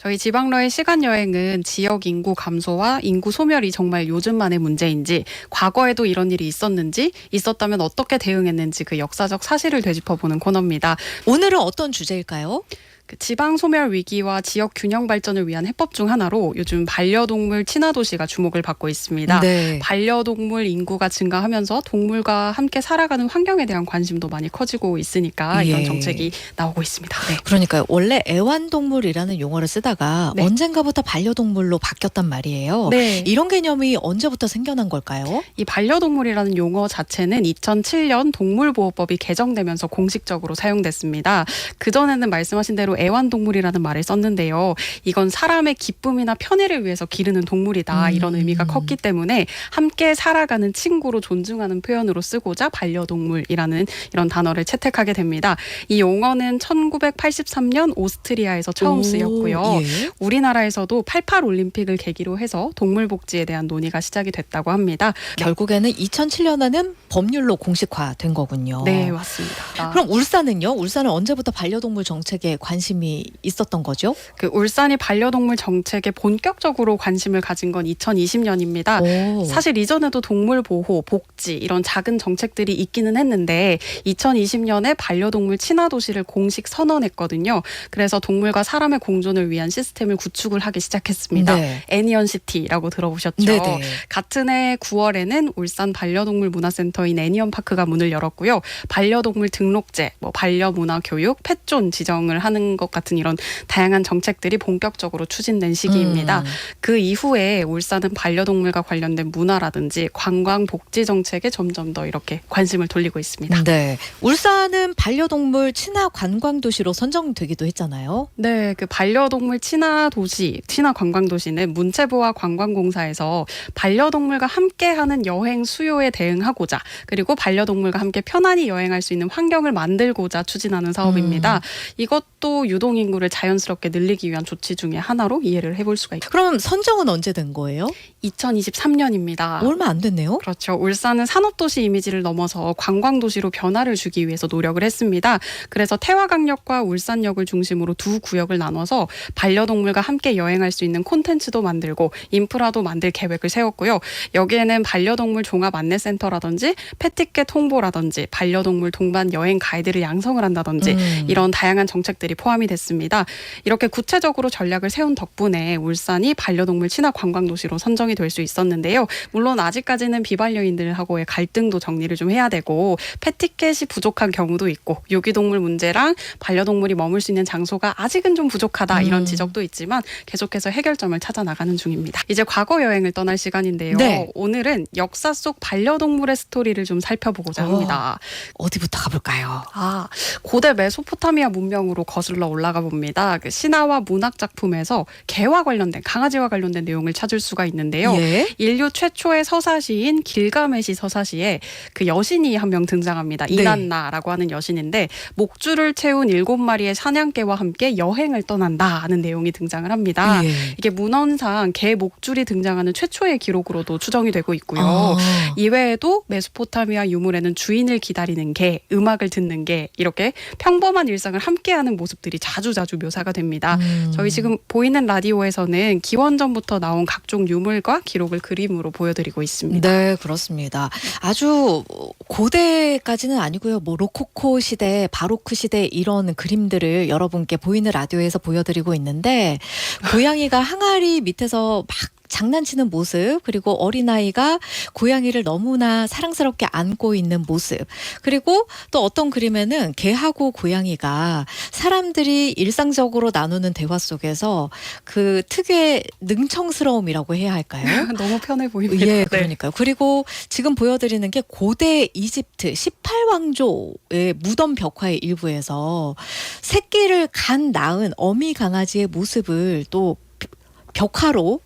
저희 지방러의 시간 여행은 지역 인구 감소와 인구 소멸이 정말 요즘만의 문제인지, 과거에도 이런 일이 있었는지, 있었다면 어떻게 대응했는지 그 역사적 사실을 되짚어보는 코너입니다. 오늘은 어떤 주제일까요? 그 지방 소멸 위기와 지역 균형 발전을 위한 해법 중 하나로 요즘 반려동물 친화 도시가 주목을 받고 있습니다. 네. 반려동물 인구가 증가하면서 동물과 함께 살아가는 환경에 대한 관심도 많이 커지고 있으니까 이런 예. 정책이 나오고 있습니다. 네. 그러니까요. 원래 애완동물이라는 용어를 쓰다가 네. 언젠가부터 반려동물로 바뀌었단 말이에요. 네. 이런 개념이 언제부터 생겨난 걸까요? 이 반려동물이라는 용어 자체는 2007년 동물보호법이 개정되면서 공식적으로 사용됐습니다. 그전에는 말씀하신 대로 애완동물이라는 말을 썼는데요. 이건 사람의 기쁨이나 편의를 위해서 기르는 동물이다. 이런 의미가 컸기 때문에 함께 살아가는 친구로 존중하는 표현으로 쓰고자 반려동물이라는 이런 단어를 채택하게 됩니다. 이 용어는 1983년 오스트리아에서 처음 쓰였고요. 예. 우리나라에서도 88 올림픽을 계기로 해서 동물 복지에 대한 논의가 시작이 됐다고 합니다. 결국에는 2007년에는 법률로 공식화된 거군요. 네, 맞습니다. 그럼 울산은요? 울산은 언제부터 반려동물 정책에 관심이 있었던 거죠? 그 울산이 반려동물 정책에 본격적으로 관심을 가진 건 2020년입니다. 오. 사실 이전에도 동물 보호, 복지 이런 작은 정책들이 있기는 했는데 2020년에 반려동물 친화 도시를 공식 선언했거든요. 그래서 동물과 사람의 공존을 위한 시스템을 구축을 하기 시작했습니다. 네. 애니언시티라고 들어보셨죠? 네네. 같은 해 9월에는 울산 반려동물 문화센터인 애니언파크가 문을 열었고요. 반려동물 등록제, 반려문화 교육, 펫존 지정을 하는 것 같은 이런 다양한 정책들이 본격적으로 추진된 시기입니다. 그 이후에 울산은 반려동물과 관련된 문화라든지 관광 복지 정책에 점점 더 이렇게 관심을 돌리고 있습니다. 네. 울산은 반려동물 친화 관광 도시로 선정되기도 했잖아요. 네, 그 반려동물 친화 도시, 친화 관광 도시는 문체부와 관광공사에서 반려동물과 함께하는 여행 수요에 대응하고자, 그리고 반려동물과 함께 편안히 여행할 수 있는 환경을 만들고자 추진하는 사업입니다. 이것도 유동인구를 자연스럽게 늘리기 위한 조치 중에 하나로 이해를 해볼 수가 있죠. 그럼 선정은 언제 된 거예요? 2023년입니다. 얼마 안 됐네요. 그렇죠. 울산은 산업도시 이미지를 넘어서 관광도시로 변화를 주기 위해서 노력을 했습니다. 그래서 태화강역과 울산역을 중심으로 두 구역을 나눠서 반려동물과 함께 여행할 수 있는 콘텐츠도 만들고 인프라도 만들 계획을 세웠고요. 여기에는 반려동물 종합 안내센터라든지 패티켓 홍보라든지 반려동물 동반 여행 가이드를 양성을 한다든지 이런 다양한 정책들이 포함이 됐습니다. 이렇게 구체적으로 전략을 세운 덕분에 울산이 반려동물 친화 관광도시로 선정이 될 수 있었는데요. 물론 아직까지는 비반려인들하고의 갈등도 정리를 좀 해야 되고 패티켓이 부족한 경우도 있고 유기동물 문제랑 반려동물이 머물 수 있는 장소가 아직은 좀 부족하다 이런 지적도 있지만 계속해서 해결점을 찾아 나가는 중입니다. 이제 과거 여행을 떠날 시간인데요. 네. 오늘은 역사 속 반려동물의 스토리를 좀 살펴보고자 합니다. 어디부터 가볼까요? 고대 메소포타미아 문명으로 거슬러 올라가 봅니다. 그 신화와 문학 작품에서 개와 관련된, 강아지와 관련된 내용을 찾을 수가 있는데요. 예. 인류 최초의 서사시인 길가메시 서사시에 그 여신이 한 명 등장합니다. 네. 이난나라고 하는 여신인데 목줄을 채운 7마리의 사냥개와 함께 여행을 떠난다는 내용이 등장을 합니다. 예. 이게 문헌상 개 목줄이 등장하는 최초의 기록으로도 추정이 되고 있고요. 이외에도 메소포타미아 유물에는 주인을 기다리는 개, 음악을 듣는 개 이렇게 평범한 일상을 함께하는 모습들이 자주자주 묘사가 됩니다. 저희 지금 보이는 라디오에서는 기원전부터 나온 각종 유물과 기록을 그림으로 보여드리고 있습니다. 네, 그렇습니다. 아주 고대까지는 아니고요. 로코코 시대, 바로크 시대 이런 그림들을 여러분께 보이는 라디오에서 보여드리고 있는데 고양이가 항아리 밑에서 막 장난치는 모습, 그리고 어린아이가 고양이를 너무나 사랑스럽게 안고 있는 모습, 그리고 또 어떤 그림에는 개하고 고양이가 사람들이 일상적으로 나누는 대화 속에서 그 특유의 능청스러움이라고 해야 할까요? 너무 편해 보입니다. 예, 네. 그러니까요. 그리고 지금 보여드리는 게 고대 이집트 18왕조의 무덤 벽화의 일부에서 새끼를 간 낳은 어미 강아지의 모습을 또 벽화로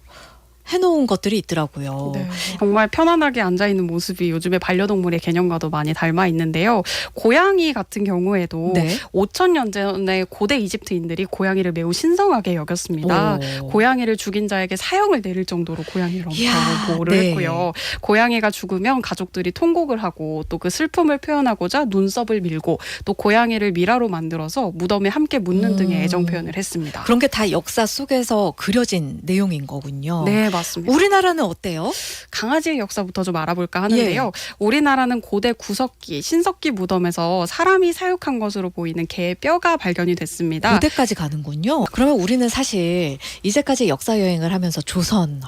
해놓은 것들이 있더라고요. 네. 정말 편안하게 앉아있는 모습이 요즘의 반려동물의 개념과도 많이 닮아 있는데요. 고양이 같은 경우에도 네. 5,000년 전에 고대 이집트인들이 고양이를 매우 신성하게 여겼습니다. 오. 고양이를 죽인 자에게 사형을 내릴 정도로 고양이를 엄청 이야, 보호를 네. 했고요. 고양이가 죽으면 가족들이 통곡을 하고 또 그 슬픔을 표현하고자 눈썹을 밀고 또 고양이를 미라로 만들어서 무덤에 함께 묻는 등의 애정 표현을 했습니다. 그런 게 다 역사 속에서 그려진 내용인 거군요. 네, 맞습니다. 우리나라는 어때요? 강아지의 역사부터 좀 알아볼까 하는데요. 우리나라는 고대 구석기, 신석기 무덤에서 사람이 사육한 것으로 보이는 개의 뼈가 발견이 됐습니다. 고대까지 가는군요. 그러면 우리는 사실 이제까지 역사 여행을 하면서 조선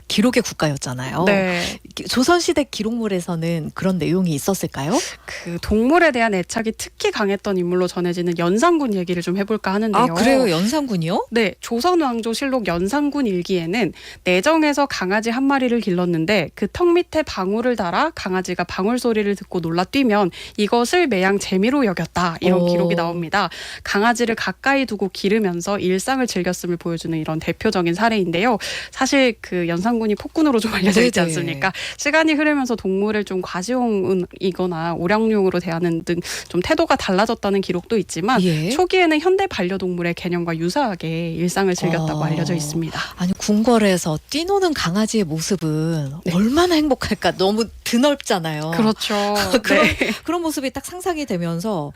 기록의 국가였잖아요. 네, 조선시대 기록물에서는 그런 내용이 있었을까요? 그 동물에 대한 애착이 특히 강했던 인물로 전해지는 연산군 얘기를 좀 해볼까 하는데요. 아, 그래요? 연산군이요? 네, 조선왕조실록 연산군 일기에는 내정에서 강아지 한 마리를 길렀는데 그 턱 밑에 방울을 달아 강아지가 방울 소리를 듣고 놀라 뛰면 이것을 매양 재미로 여겼다. 이런 오. 기록이 나옵니다. 강아지를 가까이 두고 기르면서 일상을 즐겼음을 보여주는 이런 대표적인 사례인데요. 사실 그 연산군이 폭군으로 좀 알려져 있지 네네. 않습니까? 시간이 흐르면서 동물을 좀 과시용이거나 오량용으로 대하는 등 좀 태도가 달라졌다는 기록도 있지만 예. 초기에는 현대 반려동물의 개념과 유사하게 일상을 즐겼다고 알려져 있습니다. 아니, 궁궐에서 뛰노는 강아지의 모습은 네. 얼마나 행복할까? 너무 드넓잖아요. 그렇죠. 그런, 네. 그런 모습이 딱 상상이 되면서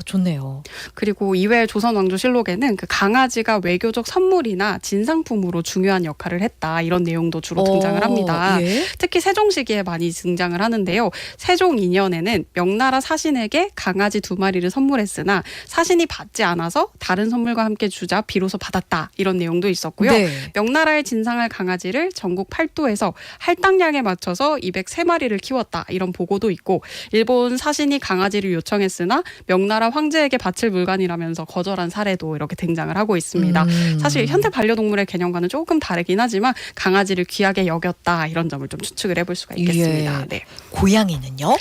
좋네요. 그리고 이외에 조선왕조실록에는 그 강아지가 외교적 선물이나 진상품으로 중요한 역할을 했다. 이런 내용도 주로 등장을 합니다. 예? 특히 세종 시기에 많이 등장을 하는데요. 세종 2년에는 명나라 사신에게 강아지 2마리를 선물했으나 사신이 받지 않아서 다른 선물과 함께 주자 비로소 받았다. 이런 내용도 있었고요. 네. 명나라에 진상할 강아지를 전국 8도에서 할당량에 맞춰서 203마리를 키웠다. 이런 보고도 있고 일본 사신이 강아지를 요청했으나 명나라 황제에게 바칠 물건이라면서 거절한 사례도 이렇게 등장을 하고 있습니다. 사실 현대 반려동물의 개념과는 조금 다르긴 하지만 강아지를 귀하게 여겼다. 이런 점을 좀 추측을 해볼 수가 있겠습니다. 예. 네. 고양이는요?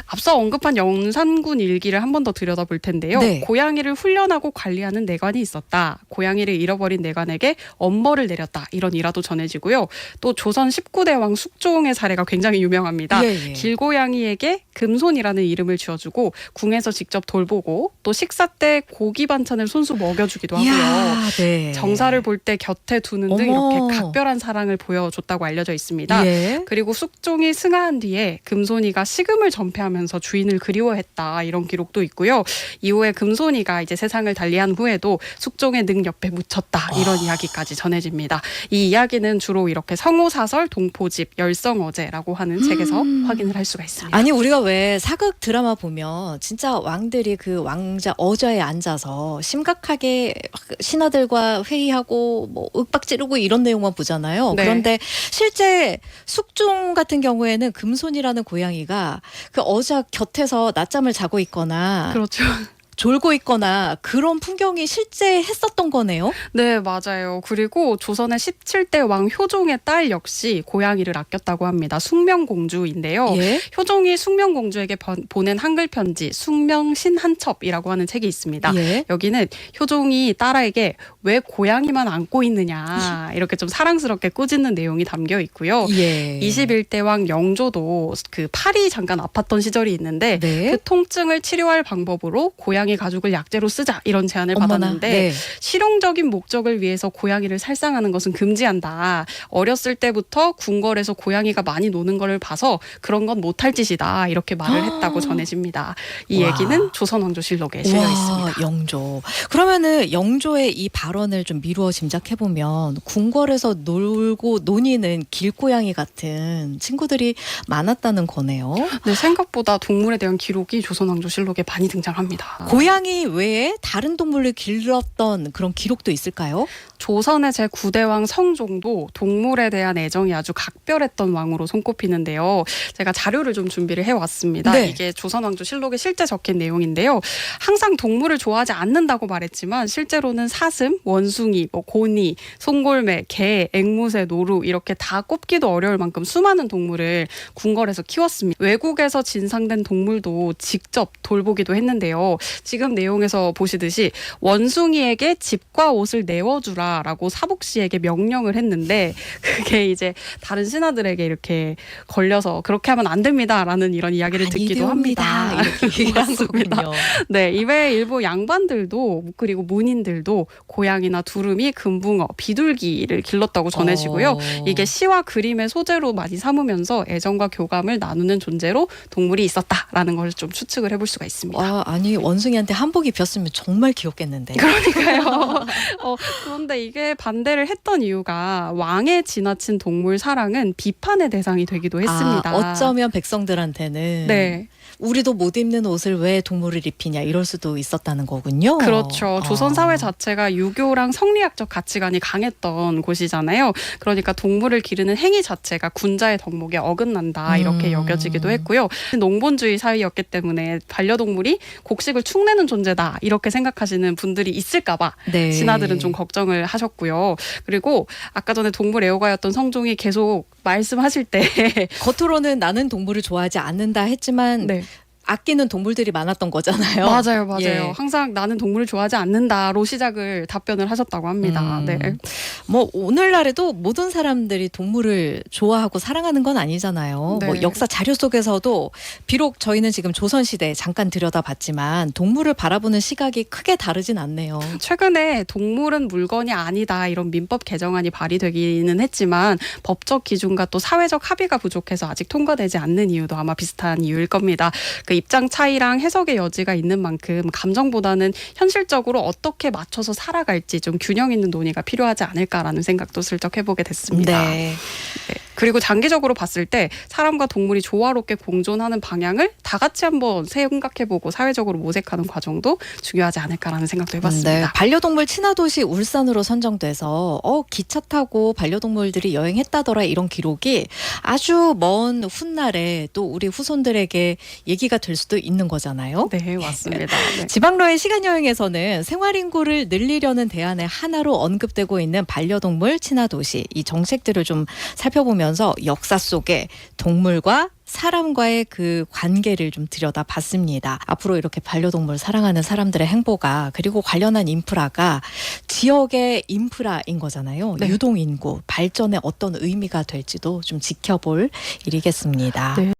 앞서 언급한 연산군 일기를 한 번 더 들여다볼 텐데요. 네. 고양이를 훈련하고 관리하는 내관이 있었다. 고양이를 잃어버린 내관에게 엄벌을 내렸다. 이런 일화도 전해지고요. 또 조선 19대 왕 숙종의 사례가 굉장히 유명합니다. 예, 예. 길고양이에게 금손이라는 이름을 지어주고 궁에서 직접 돌보고 또 식사 때 고기 반찬을 손수 먹여주기도 하고요. 이야, 네. 정사를 볼 때 곁에 두는 등 어머. 이렇게 각별한 사랑을 보여줬다고 알려져 있습니다. 예. 그리고 숙종이 승하한 뒤에 금손이가 식음을 전폐하면서 주인을 그리워했다. 이런 기록도 있고요. 이후에 금손이가 이제 세상을 달리한 후에도 숙종의 능 옆에 묻혔다. 이런 이야기까지 전해집니다. 이 이야기는 주로 이렇게 성우사설, 동포집, 열성어제라고 하는 책에서 확인을 할 수가 있습니다. 아니, 우리가 왜 사극 드라마 보면 진짜 왕들이 그 왕자 어좌에 앉아서 심각하게 신하들과 회의하고 뭐 윽박 지르고 이런 내용만 보잖아요. 네. 그런데 실제 숙종 같은 경우에는 금손이라는 고양이가 그 어좌 곁에서 낮잠을 자고 있거나 그렇죠. 졸고 있거나 그런 풍경이 실제 했었던 거네요. 네, 맞아요. 그리고 조선의 17대 왕 효종의 딸 역시 고양이를 아꼈다고 합니다. 숙명공주인데요. 예. 효종이 숙명공주에게 보낸 한글 편지 숙명신한첩이라고 하는 책이 있습니다. 예. 여기는 효종이 딸에게 왜 고양이만 안고 있느냐 이렇게 좀 사랑스럽게 꾸짖는 내용이 담겨 있고요. 예. 21대 왕 영조도 그 팔이 잠깐 아팠던 시절이 있는데 네. 그 통증을 치료할 방법으로 고양이 가죽을 약재로 쓰자 이런 제안을 어머나. 받았는데 네. 실용적인 목적을 위해서 고양이를 살상하는 것은 금지한다. 어렸을 때부터 궁궐에서 고양이가 많이 노는 걸 봐서 그런 건 못할 짓이다. 이렇게 말을 했다고 전해집니다. 이 와. 얘기는 조선왕조실록에 실려 있습니다. 영조. 그러면은 영조의 이 발언을 좀 미루어 짐작해 보면 궁궐에서 놀고 논의는 길고양이 같은 친구들이 많았다는 거네요. 네, 생각보다 동물에 대한 기록이 조선왕조실록에 많이 등장합니다. 고양이 외에 다른 동물을 길렀던 그런 기록도 있을까요? 조선의 제9대왕 성종도 동물에 대한 애정이 아주 각별했던 왕으로 손꼽히는데요. 제가 자료를 좀 준비를 해왔습니다. 네. 이게 조선왕조실록에 실제 적힌 내용인데요. 항상 동물을 좋아하지 않는다고 말했지만 실제로는 사슴, 원숭이, 고니, 송골매, 개, 앵무새, 노루 이렇게 다 꼽기도 어려울 만큼 수많은 동물을 궁궐에서 키웠습니다. 외국에서 진상된 동물도 직접 돌보기도 했는데요. 지금 내용에서 보시듯이 원숭이에게 집과 옷을 내어주라라고 사복 씨에게 명령을 했는데 그게 이제 다른 신하들에게 이렇게 걸려서 그렇게 하면 안 됩니다라는 이런 이야기를 듣기도 합니다. 이렇게 얘기를 한 거군요. 네, 이외에 일부 양반들도 그리고 문인들도 고양이나 두루미, 금붕어, 비둘기를 길렀다고 전해지고요. 이게 시와 그림의 소재로 많이 삼으면서 애정과 교감을 나누는 존재로 동물이 있었다라는 걸 좀 추측을 해볼 수가 있습니다. 아니 원숭이한테 한복 입혔으면 정말 귀엽겠는데. 그러니까요. 그런데 이게 반대를 했던 이유가 왕의 지나친 동물 사랑은 비판의 대상이 되기도 했습니다. 어쩌면 백성들한테는 네. 우리도 못 입는 옷을 왜 동물을 입히냐 이럴 수도 있었다는 거군요. 그렇죠. 조선 사회 자체가 유교랑 성리학적 가치관이 강했던 곳이잖아요. 그러니까 동물을 기르는 행위 자체가 군자의 덕목에 어긋난다 이렇게 여겨지기도 했고요. 농본주의 사회였기 때문에 반려동물이 곡식을 축내는 존재다 이렇게 생각하시는 분들이 있을까봐 네. 신하들은 좀 걱정을 하셨고요. 그리고 아까 전에 동물 애호가였던 성종이 계속 말씀하실 때 겉으로는 나는 동물을 좋아하지 않는다 했지만 네. 아끼는 동물들이 많았던 거잖아요. 맞아요. 예. 항상 나는 동물을 좋아하지 않는다로 시작을 답변을 하셨다고 합니다. 네. 뭐 오늘날에도 모든 사람들이 동물을 좋아하고 사랑하는 건 아니잖아요. 네. 뭐 역사 자료 속에서도 비록 저희는 지금 조선시대 잠깐 들여다봤지만 동물을 바라보는 시각이 크게 다르진 않네요. 최근에 동물은 물건이 아니다 이런 민법 개정안이 발의되기는 했지만 법적 기준과 또 사회적 합의가 부족해서 아직 통과되지 않는 이유도 아마 비슷한 이유일 겁니다. 그 입장 차이랑 해석의 여지가 있는 만큼 감정보다는 현실적으로 어떻게 맞춰서 살아갈지 좀 균형 있는 논의가 필요하지 않을까라는 생각도 슬쩍 해보게 됐습니다. 네. 네. 그리고 장기적으로 봤을 때 사람과 동물이 조화롭게 공존하는 방향을 다 같이 한번 생각해보고 사회적으로 모색하는 과정도 중요하지 않을까라는 생각도 해봤습니다. 네, 반려동물 친화도시 울산으로 선정돼서 기차 타고 반려동물들이 여행했다더라 이런 기록이 아주 먼 훗날에 또 우리 후손들에게 얘기가 될 수도 있는 거잖아요. 네, 맞습니다. 네. 지방로의 시간여행에서는 생활인구를 늘리려는 대안의 하나로 언급되고 있는 반려동물 친화도시 이 정책들을 좀 살펴보면서 역사 속에 동물과 사람과의 그 관계를 좀 들여다봤습니다. 앞으로 이렇게 반려동물 사랑하는 사람들의 행보가 그리고 관련한 인프라가 지역의 인프라인 거잖아요. 네. 유동인구 발전에 어떤 의미가 될지도 좀 지켜볼 일이겠습니다. 네.